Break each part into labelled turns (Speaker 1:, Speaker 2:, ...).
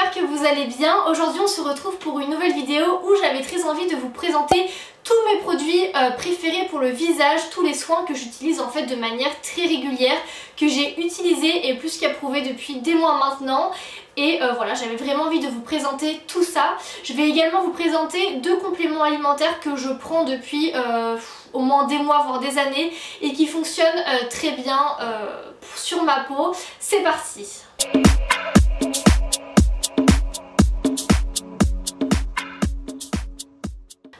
Speaker 1: j'espère que vous allez bien. Aujourd'hui on se retrouve pour une nouvelle vidéo où j'avais très envie de vous présenter tous mes produits préférés pour le visage, tous les soins que j'utilise en fait de manière très régulière, que j'ai utilisé et plus qu'approuvé depuis des mois maintenant. Et voilà, j'avais vraiment envie de vous présenter tout ça. Je vais également vous présenter 2 compléments alimentaires que je prends depuis au moins des mois voire des années et qui fonctionnent très bien sur ma peau. C'est parti!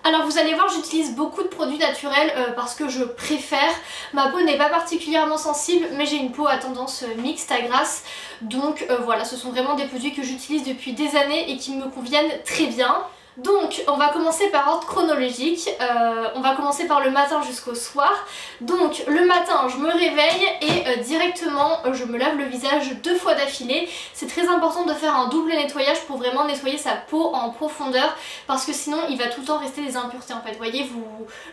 Speaker 1: Alors vous allez voir, j'utilise beaucoup de produits naturels parce que je préfère. Ma peau n'est pas particulièrement sensible mais j'ai une peau à tendance mixte à grasse. Donc voilà, ce sont vraiment des produits que j'utilise depuis des années et qui me conviennent très bien. Donc on va commencer par ordre chronologique, on va commencer par le matin jusqu'au soir. Donc le matin je me réveille et directement je me lave le visage 2 fois d'affilée. C'est très important de faire un double nettoyage pour vraiment nettoyer sa peau en profondeur parce que sinon il va tout le temps rester des impuretés en fait. Vous voyez,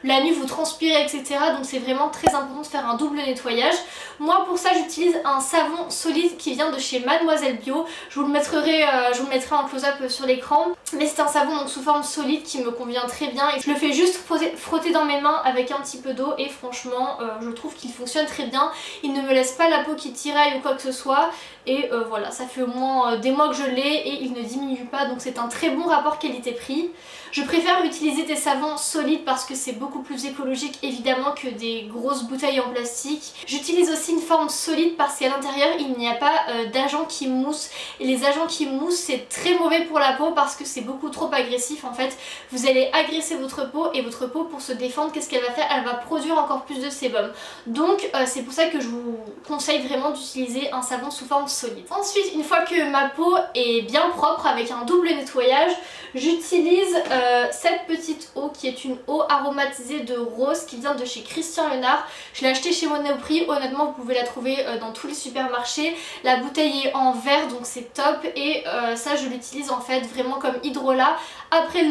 Speaker 1: la nuit vous transpirez etc. Donc c'est vraiment très important de faire un double nettoyage. Moi pour ça j'utilise un savon solide qui vient de chez Mademoiselle Bio. Je vous le mettrai en close-up sur l'écran. Mais c'est un savon donc sous forme solide qui me convient très bien et je le fais juste frotter dans mes mains avec un petit peu d'eau et franchement je trouve qu'il fonctionne très bien. Il ne me laisse pas la peau qui tiraille ou quoi que ce soit et voilà, ça fait au moins des mois que je l'ai et il ne diminue pas, donc c'est un très bon rapport qualité-prix. Je préfère utiliser des savons solides parce que c'est beaucoup plus écologique évidemment que des grosses bouteilles en plastique. J'utilise aussi une forme solide parce qu'à l'intérieur il n'y a pas d'agents qui moussent et les agents qui moussent c'est très mauvais pour la peau parce que c'est beaucoup trop agressif en fait. Vous allez agresser votre peau et votre peau pour se défendre, qu'est-ce qu'elle va faire? Elle va produire encore plus de sébum. Donc c'est pour ça que je vous conseille vraiment d'utiliser un savon sous forme solide. Ensuite, une fois que ma peau est bien propre avec un double nettoyage, j'utilise cette petite eau qui est une eau aromatisée de rose qui vient de chez Christian Léonard. Je l'ai achetée chez Monoprix, honnêtement vous pouvez la trouver dans tous les supermarchés. La bouteille est en verre donc c'est top et ça je l'utilise en fait vraiment comme hydrolat. Après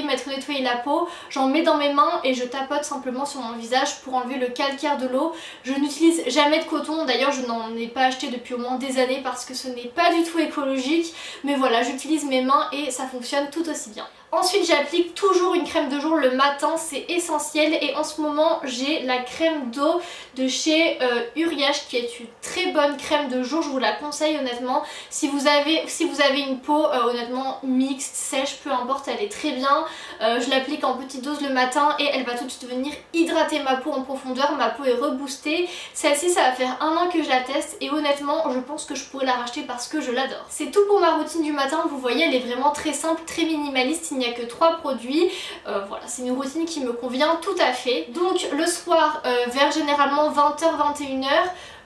Speaker 1: m'être nettoyé la peau, j'en mets dans mes mains et je tapote simplement sur mon visage pour enlever le calcaire de l'eau. Je n'utilise jamais de coton, d'ailleurs je n'en ai pas acheté depuis au moins des années parce que ce n'est pas du tout écologique. Mais voilà, j'utilise mes mains et ça fonctionne tout aussi bien. Ensuite j'applique toujours une crème de jour le matin, c'est essentiel et en ce moment j'ai la crème d'eau de chez Uriage qui est une très bonne crème de jour, je vous la conseille honnêtement. Si vous avez une peau honnêtement mixte, sèche, peu importe, elle est très bien. Je l'applique en petite dose le matin et elle va tout de suite venir hydrater ma peau en profondeur, ma peau est reboostée. Celle-ci ça va faire 1 an que je la teste et honnêtement je pense que je pourrais la racheter parce que je l'adore. C'est tout pour ma routine du matin, vous voyez elle est vraiment très simple, très minimaliste. Il n'y a que 3 produits, voilà c'est une routine qui me convient tout à fait. Donc le soir vers généralement 20h 21h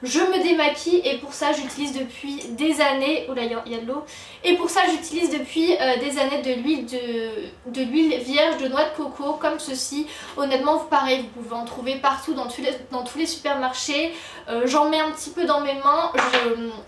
Speaker 1: je me démaquille et pour ça j'utilise depuis des années, oh là il y a de l'eau, et pour ça j'utilise depuis des années de l'huile vierge de noix de coco comme ceci. Honnêtement pareil vous pouvez en trouver partout dans tous les supermarchés. J'en mets un petit peu dans mes mains,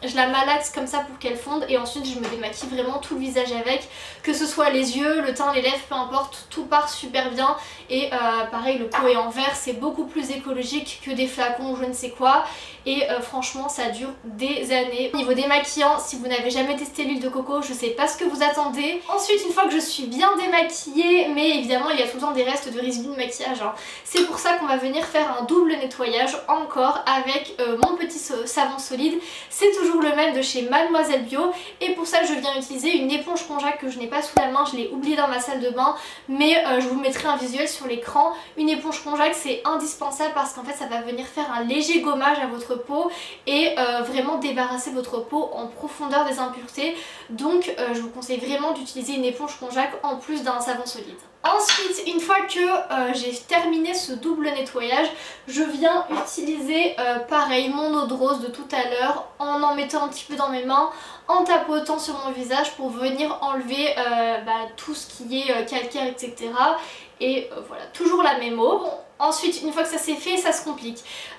Speaker 1: je la malaxe comme ça pour qu'elle fonde et ensuite je me démaquille vraiment tout le visage avec, que ce soit les yeux, le teint, les lèvres, peu importe, tout part super bien. Et pareil le pot est en verre, c'est beaucoup plus écologique que des flacons ou je ne sais quoi. Et franchement ça dure des années. Au niveau démaquillant, si vous n'avez jamais testé l'huile de coco, je sais pas ce que vous attendez. Ensuite une fois que je suis bien démaquillée, mais évidemment il y a tout le temps des restes de résidus de maquillage hein. C'est pour ça qu'on va venir faire un double nettoyage encore avec mon petit savon solide. C'est toujours le même de chez Mademoiselle Bio et pour ça je viens utiliser une éponge Conjac que je n'ai pas sous la main, je l'ai oubliée dans ma salle de bain mais je vous mettrai un visuel sur l'écran. Une éponge Conjac c'est indispensable parce qu'en fait ça va venir faire un léger gommage à votre peau et vraiment débarrasser votre peau en profondeur des impuretés. Donc je vous conseille vraiment d'utiliser une éponge Conjac en plus d'un savon solide. Ensuite, une fois que j'ai terminé ce double nettoyage, je viens utiliser pareil mon eau de rose de tout à l'heure en mettant un petit peu dans mes mains, en tapotant sur mon visage pour venir enlever tout ce qui est calcaire etc. Et voilà, toujours la même eau. Bon, ensuite, une fois que ça c'est fait, ça se complique.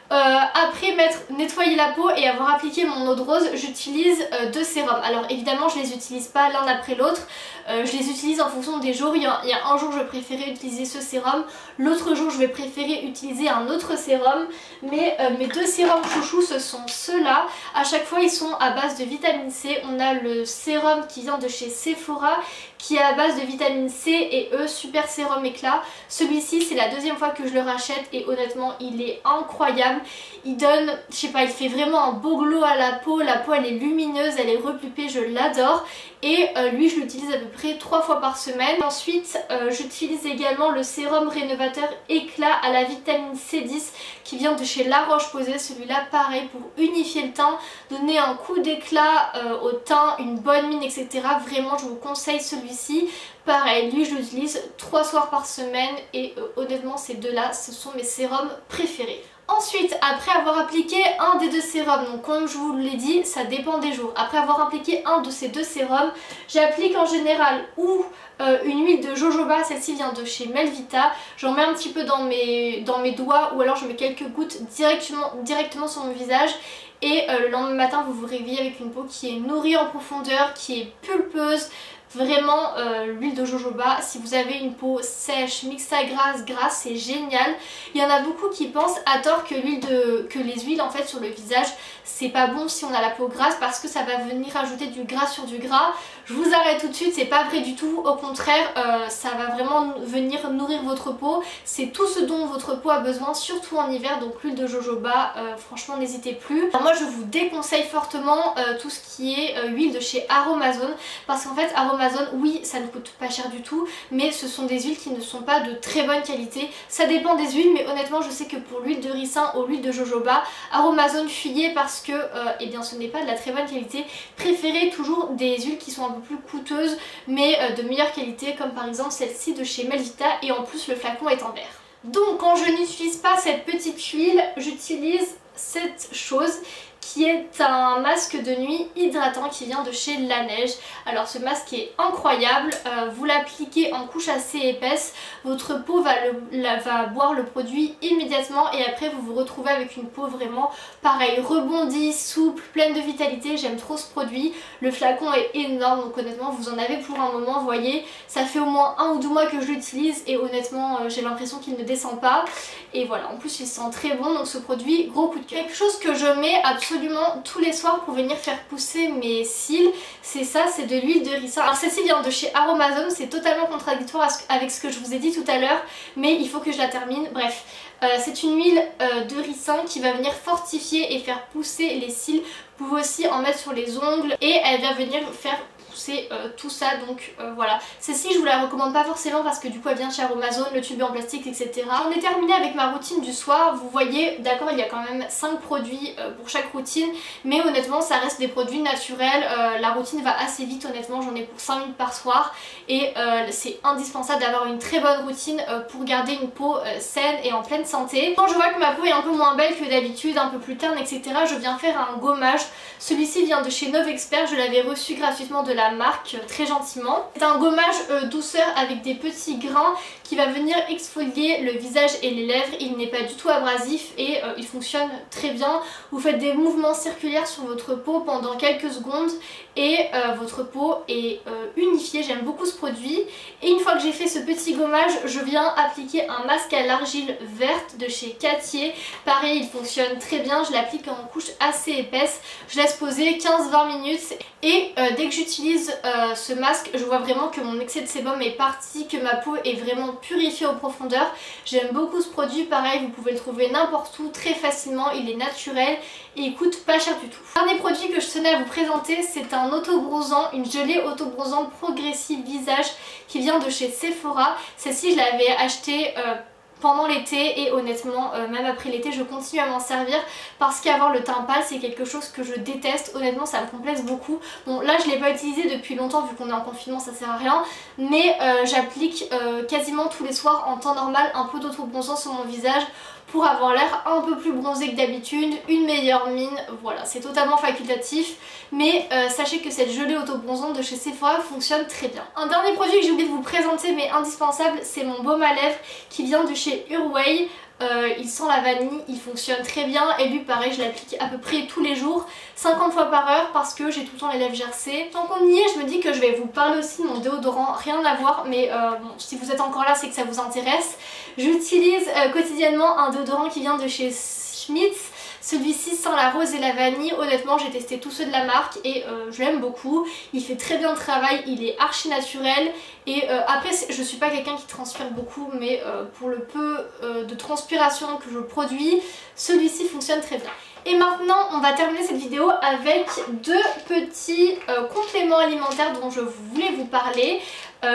Speaker 1: Après nettoyer la peau et avoir appliqué mon eau de rose, j'utilise deux sérums. Alors évidemment je les utilise pas l'un après l'autre, je les utilise en fonction des jours. Il y a un jour je vais préférer utiliser ce sérum, l'autre jour je vais préférer utiliser un autre sérum. Mais mes deux sérums chouchous ce sont ceux-là. À chaque fois ils sont à base de vitamine C. On a le sérum qui vient de chez Sephora qui est à base de vitamine C et E, super sérum éclat. Celui-ci c'est la deuxième fois que je le rachète et honnêtement il est incroyable. Il donne, je sais pas, il fait vraiment un beau glow à la peau elle est lumineuse, elle est repupée, je l'adore. Et lui je l'utilise à peu près 3 fois par semaine. Ensuite j'utilise également le sérum rénovateur éclat à la vitamine C10 qui vient de chez La Roche-Posay. Celui-là pareil pour unifier le teint, donner un coup d'éclat au teint, une bonne mine etc. Vraiment je vous conseille celui-ci. Pareil, lui je l'utilise 3 soirs par semaine et honnêtement ces deux-là ce sont mes sérums préférés. Ensuite, après avoir appliqué un des deux sérums, donc comme je vous l'ai dit, ça dépend des jours. Après avoir appliqué un de ces deux sérums, j'applique en général ou une huile de jojoba, celle-ci vient de chez Melvita. J'en mets un petit peu dans mes doigts ou alors je mets quelques gouttes directement sur mon visage. Et le lendemain matin, vous vous réveillez avec une peau qui est nourrie en profondeur, qui est pulpeuse. Vraiment l'huile de jojoba, si vous avez une peau sèche, mixte à grasse, c'est génial. Il y en a beaucoup qui pensent à tort que les huiles en fait sur le visage c'est pas bon si on a la peau grasse parce que ça va venir ajouter du gras sur du gras. Je vous arrête tout de suite, c'est pas vrai du tout, au contraire ça va vraiment venir nourrir votre peau. C'est tout ce dont votre peau a besoin, surtout en hiver, donc l'huile de jojoba, franchement n'hésitez plus. Alors, moi je vous déconseille fortement tout ce qui est huile de chez Aromazone parce qu'en fait Aromazone, oui ça ne coûte pas cher du tout mais ce sont des huiles qui ne sont pas de très bonne qualité. Ça dépend des huiles mais honnêtement je sais que pour l'huile de ricin ou l'huile de jojoba, Aromazone fuyez parce que eh bien, ce n'est pas de la très bonne qualité. Préférez toujours des huiles qui sont un peu plus coûteuses mais de meilleure qualité comme par exemple celle-ci de chez Melvita et en plus le flacon est en verre. Donc quand je n'utilise pas cette petite huile, j'utilise cette chose qui est un masque de nuit hydratant qui vient de chez Laneige. Alors ce masque est incroyable, vous l'appliquez en couche assez épaisse, votre peau va boire le produit immédiatement et après vous vous retrouvez avec une peau vraiment pareil, rebondie, souple, pleine de vitalité. J'aime trop ce produit, le flacon est énorme donc honnêtement vous en avez pour un moment, vous voyez, ça fait au moins 1 ou 2 mois que je l'utilise et honnêtement j'ai l'impression qu'il ne descend pas. Et voilà, en plus il sent très bon donc ce produit, gros coup de cœur. Quelque chose que je mets absolument tous les soirs pour venir faire pousser mes cils, c'est ça, c'est de l'huile de ricin. Alors celle-ci vient de chez Aromazone, c'est totalement contradictoire avec ce que je vous ai dit tout à l'heure mais il faut que je la termine, bref. C'est une huile de ricin qui va venir fortifier et faire pousser les cils. Vous pouvez aussi en mettre sur les ongles et elle va venir faire pousser tout ça donc voilà. Celle-ci je vous la recommande pas forcément parce que du coup elle vient de chez Aromazone, le tube est en plastique etc. J'en ai terminé avec ma routine du soir, vous voyez d'accord il y a quand même 5 produits pour chaque routine mais honnêtement ça reste des produits naturels, la routine va assez vite honnêtement, j'en ai pour 5 minutes par soir et c'est indispensable d'avoir une très bonne routine pour garder une peau saine et en pleine santé. Quand je vois que ma peau est un peu moins belle que d'habitude, un peu plus terne etc, je viens faire un gommage. Celui-ci vient de chez Novexpert, je l'avais reçu gratuitement de la marque très gentiment. C'est un gommage douceur avec des petits grains qui va venir exfolier le visage et les lèvres. Il n'est pas du tout abrasif et il fonctionne très bien. Vous faites des mouvements circulaires sur votre peau pendant quelques secondes et votre peau est unifiée. J'aime beaucoup ce produit. Et une fois que j'ai fait ce petit gommage, je viens appliquer un masque à l'argile verte de chez Cattier. Pareil, il fonctionne très bien. Je l'applique en couche assez épaisse. Je laisse poser 15-20 minutes et dès que j'utilise ce masque, je vois vraiment que mon excès de sébum est parti, que ma peau est vraiment purifiée en profondeur. J'aime beaucoup ce produit, pareil vous pouvez le trouver n'importe où très facilement, il est naturel et il coûte pas cher du tout. Le dernier produit que je tenais à vous présenter, c'est un autobronzant, une gelée autobronzant progressive visage qui vient de chez Sephora. Celle-ci je l'avais achetée pendant l'été et honnêtement même après l'été je continue à m'en servir parce qu'avoir le teint pâle c'est quelque chose que je déteste, honnêtement ça me complexe beaucoup. Bon là je l'ai pas utilisé depuis longtemps vu qu'on est en confinement, ça sert à rien, mais j'applique quasiment tous les soirs en temps normal un peu d'autobronzant sur mon visage pour avoir l'air un peu plus bronzé que d'habitude, une meilleure mine, voilà, c'est totalement facultatif, mais sachez que cette gelée autobronzante de chez Sephora fonctionne très bien. Un dernier produit que j'ai oublié de vous présenter mais indispensable, c'est mon baume à lèvres qui vient de chez Urway. il sent la vanille, il fonctionne très bien et lui pareil je l'applique à peu près tous les jours, 50 fois par heure parce que j'ai tout le temps les lèvres gercées. Tant qu'on y est, je me dis que je vais vous parler aussi de mon déodorant, rien à voir mais bon, si vous êtes encore là c'est que ça vous intéresse. J'utilise quotidiennement un déodorant qui vient de chez Schmitz. Celui-ci sent la rose et la vanille, honnêtement j'ai testé tous ceux de la marque et je l'aime beaucoup. Il fait très bien le travail, il est archi naturel et après je suis pas quelqu'un qui transpire beaucoup mais pour le peu de transpiration que je produis, celui-ci fonctionne très bien. Et maintenant on va terminer cette vidéo avec deux petits compléments alimentaires dont je voulais vous parler.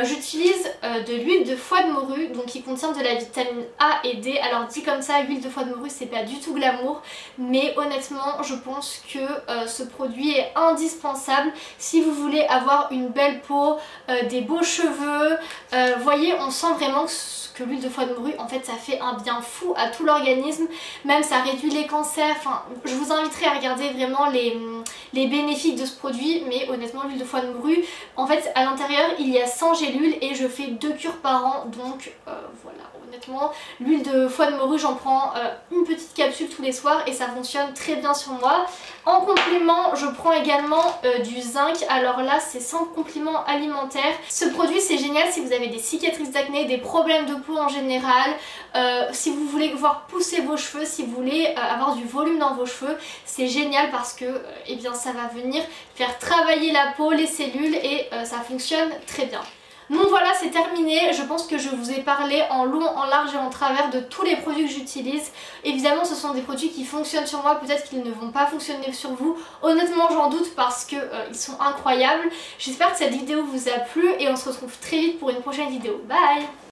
Speaker 1: J'utilise de l'huile de foie de morue donc qui contient de la vitamine A et D. Alors dit comme ça, l'huile de foie de morue c'est pas du tout glamour mais honnêtement je pense que ce produit est indispensable si vous voulez avoir une belle peau, des beaux cheveux. Voyez, on sent vraiment que l'huile de foie de morue en fait ça fait un bien fou à tout l'organisme, même ça réduit les cancers. Enfin je vous inviterai à regarder vraiment les bénéfices de ce produit, mais honnêtement l'huile de foie de morue en fait à l'intérieur il y a 100 gélules et je fais 2 cures par an donc voilà, honnêtement l'huile de foie de morue j'en prends une petite capsule tous les soirs et ça fonctionne très bien sur moi. En complément je prends également du zinc, alors là c'est sans complément alimentaire. Ce produit c'est génial si vous avez des cicatrices d'acné, des problèmes de peau en général, si vous voulez voir pousser vos cheveux, si vous voulez avoir du volume dans vos cheveux, c'est génial parce que eh bien, ça va venir faire travailler la peau, les cellules et ça fonctionne très bien. Donc voilà, c'est terminé. Je pense que je vous ai parlé en long, en large et en travers de tous les produits que j'utilise. Évidemment ce sont des produits qui fonctionnent sur moi, peut-être qu'ils ne vont pas fonctionner sur vous. Honnêtement j'en doute parce que ils sont incroyables. J'espère que cette vidéo vous a plu et on se retrouve très vite pour une prochaine vidéo. Bye!